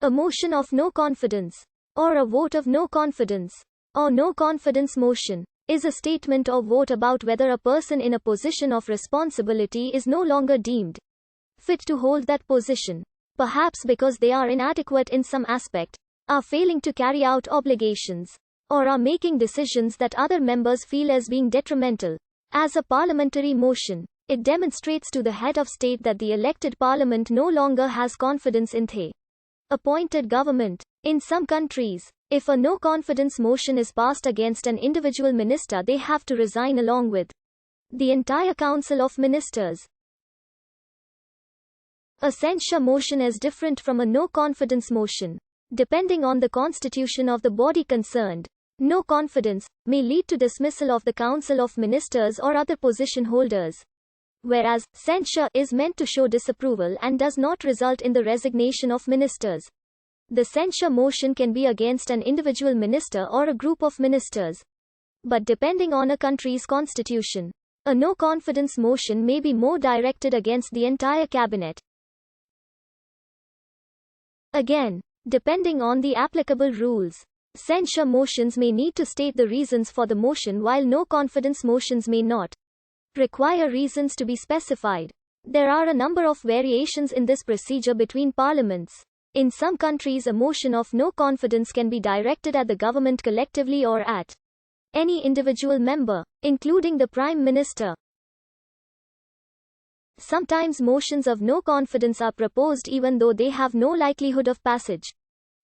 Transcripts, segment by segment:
A motion of no confidence, or a vote of no confidence, or no confidence motion, is a statement or vote about whether a person in a position of responsibility is no longer deemed fit to hold that position, perhaps because they are inadequate in some aspect, are failing to carry out obligations, or are making decisions that other members feel as being detrimental. As a parliamentary motion, it demonstrates to the head of state that the elected parliament no longer has confidence in the appointed government. In some countries, if a no-confidence motion is passed against an individual minister, they have to resign along with the entire Council of Ministers. A censure motion is different from a no-confidence motion. Depending on the constitution of the body concerned, no confidence may lead to dismissal of the Council of Ministers or other position holders, whereas censure is meant to show disapproval and does not result in the resignation of ministers. The censure motion can be against an individual minister or a group of ministers. But depending on a country's constitution, a no-confidence motion may be more directed against the entire cabinet. Again, depending on the applicable rules, censure motions may need to state the reasons for the motion, while no-confidence motions may not require reasons to be specified. There are a number of variations in this procedure between parliaments. In some countries, a motion of no confidence can be directed at the government collectively or at any individual member, including the Prime Minister. Sometimes motions of no confidence are proposed even though they have no likelihood of passage,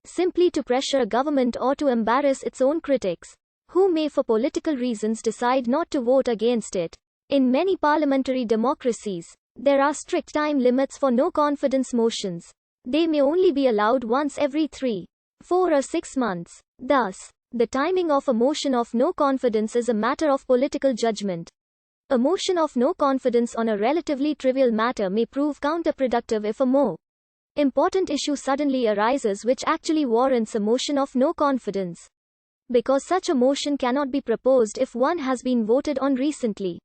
simply to pressure a government or to embarrass its own critics, who may for political reasons decide not to vote against it. In many parliamentary democracies, there are strict time limits for no-confidence motions. They may only be allowed once every 3, 4 or 6 months. Thus, the timing of a motion of no confidence is a matter of political judgment. A motion of no confidence on a relatively trivial matter may prove counterproductive if a more important issue suddenly arises which actually warrants a motion of no confidence, because such a motion cannot be proposed if one has been voted on recently.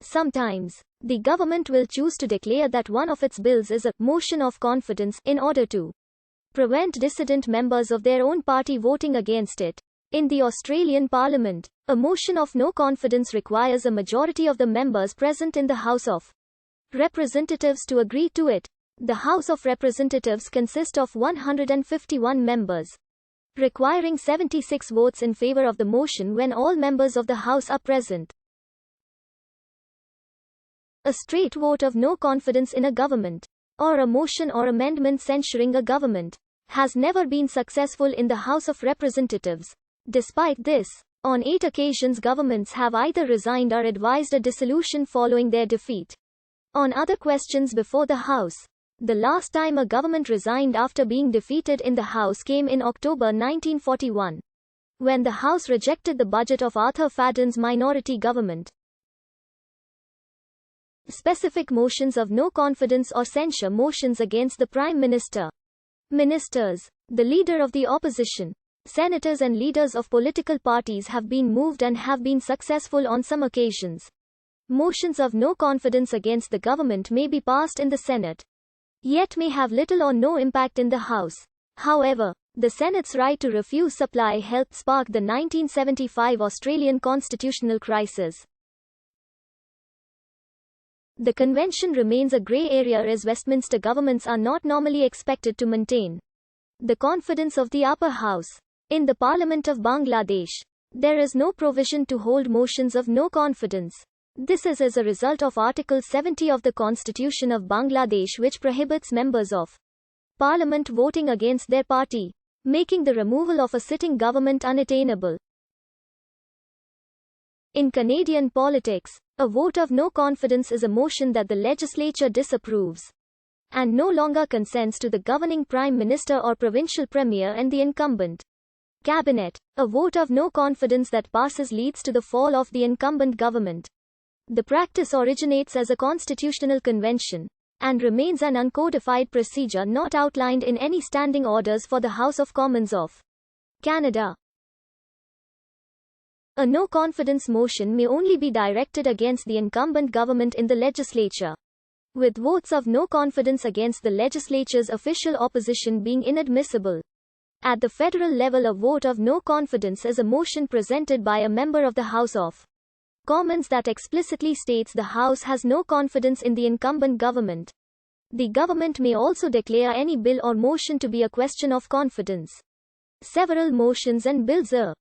Sometimes, the government will choose to declare that one of its bills is a motion of confidence in order to prevent dissident members of their own party voting against it. In the Australian Parliament, a motion of no confidence requires a majority of the members present in the House of Representatives to agree to it. The House of Representatives consists of 151 members, requiring 76 votes in favor of the motion when all members of the House are present. A straight vote of no confidence in a government, or a motion or amendment censuring a government, has never been successful in the House of Representatives. Despite this, on 8 occasions governments have either resigned or advised a dissolution following their defeat. On other questions before the House, the last time a government resigned after being defeated in the House came in October 1941, when the House rejected the budget of Arthur Fadden's minority government. Specific motions of no confidence or censure motions against the Prime Minister, ministers, the leader of the opposition, senators and leaders of political parties have been moved and have been successful on some occasions. Motions of no confidence against the government may be passed in the Senate, yet may have little or no impact in the House. However, the Senate's right to refuse supply helped spark the 1975 Australian constitutional crisis. The convention remains a grey area as Westminster governments are not normally expected to maintain the confidence of the upper house. In the Parliament of Bangladesh, there is no provision to hold motions of no confidence. This is as a result of Article 70 of the Constitution of Bangladesh, which prohibits members of Parliament voting against their party, making the removal of a sitting government unattainable. In Canadian politics, a vote of no confidence is a motion that the legislature disapproves and no longer consents to the governing Prime Minister or provincial Premier and the incumbent cabinet. A vote of no confidence that passes leads to the fall of the incumbent government. The practice originates as a constitutional convention and remains an uncodified procedure not outlined in any standing orders for the House of Commons of Canada. A no-confidence motion may only be directed against the incumbent government in the legislature. with votes of no confidence against the legislature's official opposition being inadmissible. At the federal level, a vote of no confidence is a motion presented by a member of the House of Commons that explicitly states the House has no confidence in the incumbent government. The government may also declare any bill or motion to be a question of confidence. Several motions and bills are